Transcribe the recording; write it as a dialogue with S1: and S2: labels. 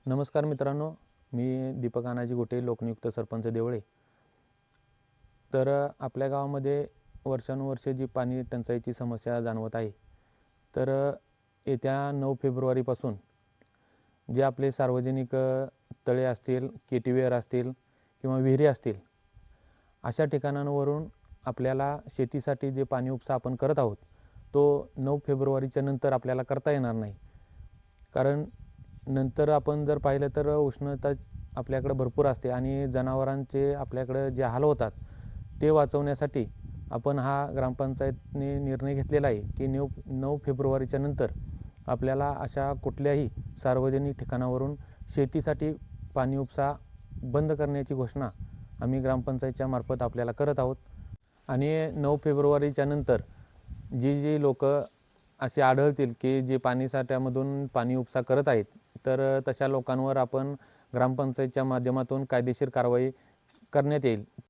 S1: नमस्कार मित्रांनो, मी दीपक अनाजी गोटे, लोकनियुक्त सरपंच देवळे. आपल्या गावामध्ये वर्षानुवर्षे जी पाणी टंचाईची समस्या जाणवत आहे. येत्या 9 फेब्रुवारीपासून जे आपले सार्वजनिक तळे असतील, केटीवेर असतील किंवा विहिरी असतील, अशा ठिकाणांवरून आपल्याला शेतीसाठी जे पाणी उपसा आपण करत आहोत, तो 9 फेब्रुवारीच्या नंतर आपल्याला करता येणार नाही. कारण नंतर आपण जर पाहिलं तर उष्णता आपल्याकडे भरपूर असते आणि जनावरांचे आपल्याकडे जे हाल होतात ते वाचवण्यासाठी आपण हा ग्रामपंचायतने निर्णय घेतलेला आहे की 9 फेब्रुवारीच्या नंतर आपल्याला अशा कुठल्याही सार्वजनिक ठिकाणावरून शेतीसाठी पाणी उपसा बंद करण्याची घोषणा आम्ही ग्रामपंचायतच्या मार्फत आपल्याला करत आहोत. आणि 9 फेब्रुवारीच्या नंतर जी लोक असे आढळतील की जे पाणीसाठ्यामधून पाणी उपसा करत आहेत, तशा लोकांवर आपण ग्रामपंचायतच्या माध्यमातून कायदेशीर कारवाई करण्यात येईल.